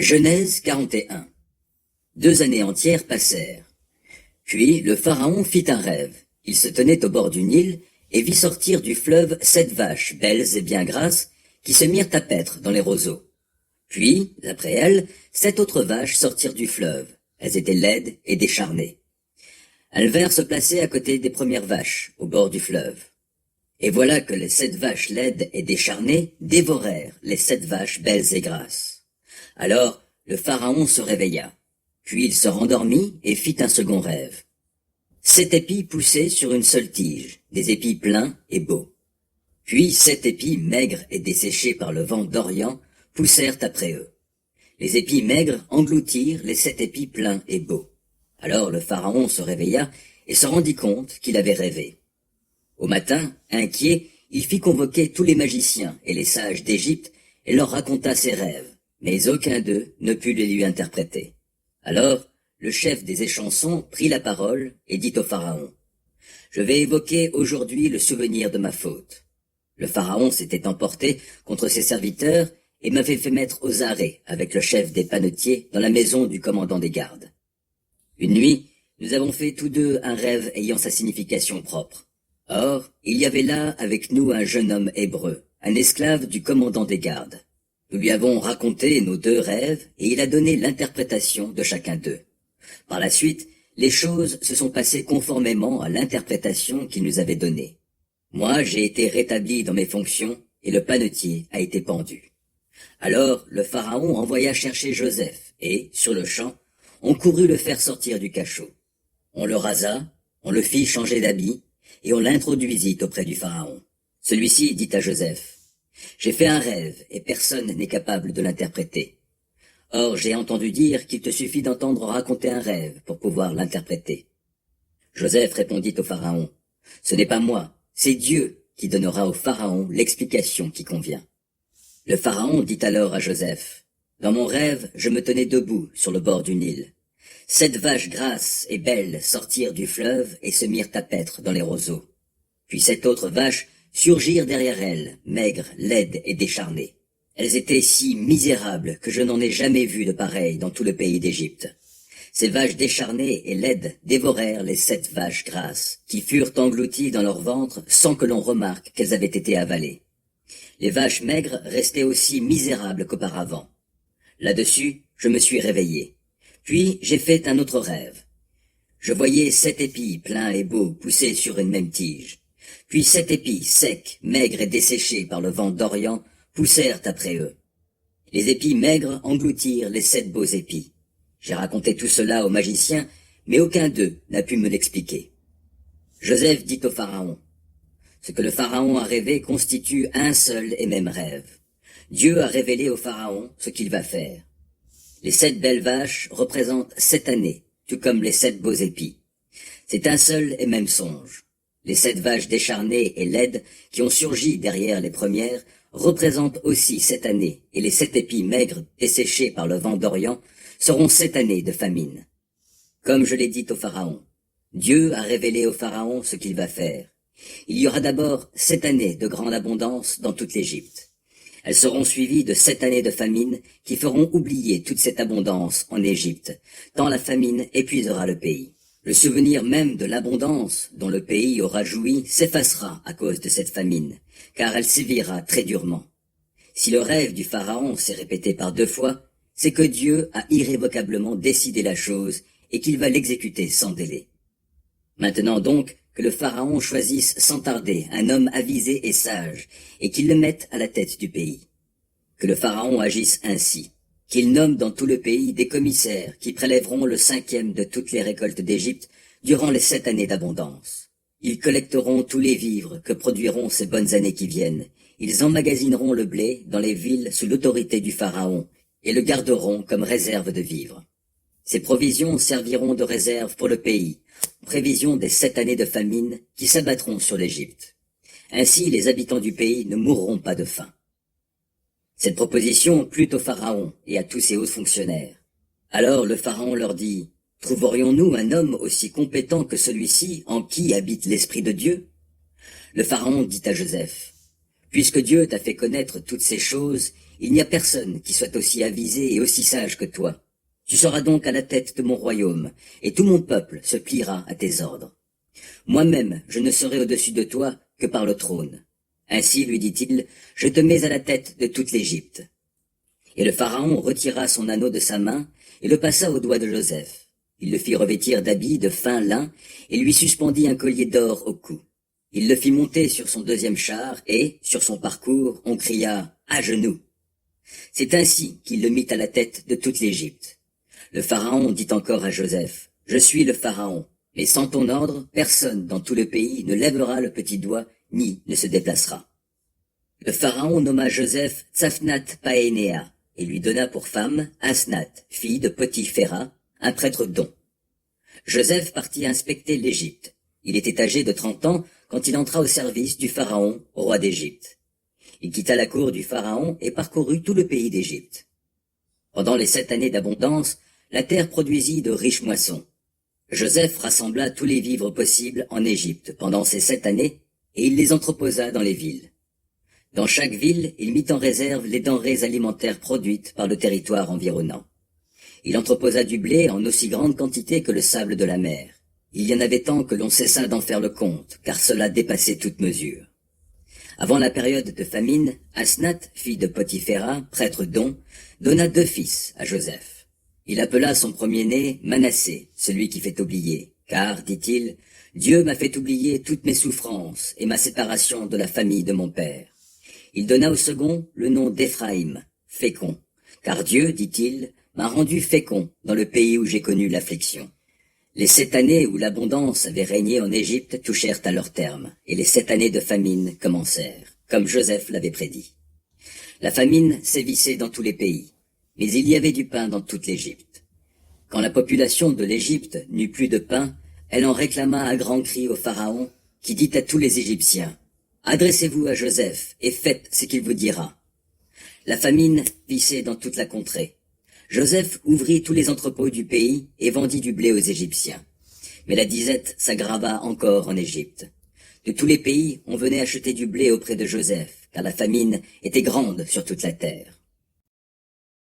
Genèse 41. 2 années entières passèrent. Puis le pharaon fit un rêve. Il se tenait au bord du Nil et vit sortir du fleuve 7 vaches, belles et bien grasses, qui se mirent à paître dans les roseaux. Puis, après elles, 7 autres vaches sortirent du fleuve. Elles étaient laides et décharnées. Elles vinrent se placer à côté des premières vaches, au bord du fleuve. Et voilà que les 7 vaches laides et décharnées dévorèrent les 7 vaches belles et grasses. Alors le pharaon se réveilla. Puis il se rendormit et fit un second rêve. 7 épis poussaient sur une seule tige, des épis pleins et beaux. Puis 7 épis maigres et desséchés par le vent d'Orient poussèrent après eux. Les épis maigres engloutirent les 7 épis pleins et beaux. Alors le pharaon se réveilla et se rendit compte qu'il avait rêvé. Au matin, inquiet, il fit convoquer tous les magiciens et les sages d'Égypte et leur raconta ses rêves, mais aucun d'eux ne put les lui interpréter. Alors, le chef des échansons prit la parole et dit au pharaon, « Je vais évoquer aujourd'hui le souvenir de ma faute. Le pharaon s'était emporté contre ses serviteurs et m'avait fait mettre aux arrêts avec le chef des panetiers dans la maison du commandant des gardes. Une nuit, nous avons fait tous deux un rêve ayant sa signification propre. Or, il y avait là avec nous un jeune homme hébreu, un esclave du commandant des gardes. Nous lui avons raconté nos 2 rêves et il a donné l'interprétation de chacun d'eux. Par la suite, les choses se sont passées conformément à l'interprétation qu'il nous avait donnée. Moi, j'ai été rétabli dans mes fonctions et le panetier a été pendu. Alors, le pharaon envoya chercher Joseph et, sur le champ, on courut le faire sortir du cachot. On le rasa, on le fit changer d'habit, et on l'introduisit auprès du pharaon. Celui-ci dit à Joseph, « J'ai fait un rêve, et personne n'est capable de l'interpréter. Or, j'ai entendu dire qu'il te suffit d'entendre raconter un rêve pour pouvoir l'interpréter. » Joseph répondit au pharaon, « Ce n'est pas moi, c'est Dieu qui donnera au pharaon l'explication qui convient. » Le pharaon dit alors à Joseph, « Dans mon rêve, je me tenais debout sur le bord du Nil. 7 vaches grasses et belles sortirent du fleuve et se mirent à paître dans les roseaux. Puis 7 autres vaches surgirent derrière elles, maigres, laides et décharnées. Elles étaient si misérables que je n'en ai jamais vu de pareilles dans tout le pays d'Égypte. Ces vaches décharnées et laides dévorèrent les 7 vaches grasses, qui furent englouties dans leur ventre sans que l'on remarque qu'elles avaient été avalées. Les vaches maigres restaient aussi misérables qu'auparavant. Là-dessus, je me suis réveillé. Puis j'ai fait un autre rêve. Je voyais 7 épis pleins et beaux pousser sur une même tige. Puis 7 épis secs, maigres et desséchés par le vent d'Orient poussèrent après eux. Les épis maigres engloutirent les 7 beaux épis. J'ai raconté tout cela aux magiciens, mais aucun d'eux n'a pu me l'expliquer. Joseph dit au pharaon, « Ce que le pharaon a rêvé constitue un seul et même rêve. Dieu a révélé au pharaon ce qu'il va faire. Les 7 belles vaches représentent 7 années, tout comme les 7 beaux épis. C'est un seul et même songe. Les 7 vaches décharnées et laides qui ont surgi derrière les premières représentent aussi 7 années, et les 7 épis maigres desséchés par le vent d'Orient seront 7 années de famine. Comme je l'ai dit au pharaon, Dieu a révélé au pharaon ce qu'il va faire. Il y aura d'abord 7 années de grande abondance dans toute l'Égypte. Elles seront suivies de 7 années de famine qui feront oublier toute cette abondance en Égypte, tant la famine épuisera le pays. Le souvenir même de l'abondance dont le pays aura joui s'effacera à cause de cette famine, car elle sévira très durement. Si le rêve du pharaon s'est répété par 2 fois, c'est que Dieu a irrévocablement décidé la chose et qu'il va l'exécuter sans délai. Maintenant donc, que le pharaon choisisse sans tarder un homme avisé et sage, et qu'il le mette à la tête du pays. Que le pharaon agisse ainsi, qu'il nomme dans tout le pays des commissaires qui prélèveront le 5e de toutes les récoltes d'Égypte durant les 7 années d'abondance. Ils collecteront tous les vivres que produiront ces bonnes années qui viennent. Ils emmagasineront le blé dans les villes sous l'autorité du pharaon, et le garderont comme réserve de vivres. Ces provisions serviront de réserve pour le pays, en prévision des 7 années de famine qui s'abattront sur l'Égypte. Ainsi, les habitants du pays ne mourront pas de faim. » Cette proposition plut au pharaon et à tous ses hauts fonctionnaires. Alors le pharaon leur dit, « Trouverions-nous un homme aussi compétent que celui-ci en qui habite l'Esprit de Dieu ?» Le pharaon dit à Joseph, « Puisque Dieu t'a fait connaître toutes ces choses, Il n'y a personne qui soit aussi avisé et aussi sage que toi. Tu seras donc à la tête de mon royaume, et tout mon peuple se pliera à tes ordres. Moi-même, je ne serai au-dessus de toi que par le trône. Ainsi, lui dit-il, je te mets à la tête de toute l'Égypte. Et le pharaon retira son anneau de sa main et le passa au doigt de Joseph. Il le fit revêtir d'habits de fin lin et lui suspendit un collier d'or au cou. Il le fit monter sur son deuxième char et, sur son parcours, on cria « À genoux !» C'est ainsi qu'il le mit à la tête de toute l'Égypte. Le pharaon dit encore à Joseph « Je suis le pharaon, mais sans ton ordre, personne dans tout le pays ne lèvera le petit doigt ni ne se déplacera. » Le pharaon nomma Joseph Tsaphnath-Paénéa et lui donna pour femme Asnath, fille de Potiphéra, un prêtre don. Joseph partit inspecter l'Égypte. Il était âgé de 30 ans quand il entra au service du pharaon, roi d'Égypte. Il quitta la cour du pharaon et parcourut tout le pays d'Égypte. Pendant les 7 années d'abondance, la terre produisit de riches moissons. Joseph rassembla tous les vivres possibles en Égypte pendant ces 7 années et il les entreposa dans les villes. Dans chaque ville, il mit en réserve les denrées alimentaires produites par le territoire environnant. Il entreposa du blé en aussi grande quantité que le sable de la mer. Il y en avait tant que l'on cessa d'en faire le compte, car cela dépassait toute mesure. Avant la période de famine, Asnath, fille de Potiphéra, prêtre don, donna 2 fils à Joseph. Il appela son premier-né Manassé, celui qui fait oublier, car, dit-il, Dieu m'a fait oublier toutes mes souffrances et ma séparation de la famille de mon père. Il donna au second le nom d'Éphraïm, fécond, car Dieu, dit-il, m'a rendu fécond dans le pays où j'ai connu l'affliction. Les 7 années où l'abondance avait régné en Égypte touchèrent à leur terme, et les 7 années de famine commencèrent, comme Joseph l'avait prédit. La famine sévissait dans tous les pays, mais il y avait du pain dans toute l'Égypte. Quand la population de l'Égypte n'eut plus de pain, elle en réclama à grands cris au Pharaon, qui dit à tous les Égyptiens, « Adressez-vous à Joseph et faites ce qu'il vous dira. » La famine vissait dans toute la contrée. Joseph ouvrit tous les entrepôts du pays et vendit du blé aux Égyptiens. Mais la disette s'aggrava encore en Égypte. De tous les pays, on venait acheter du blé auprès de Joseph, car la famine était grande sur toute la terre.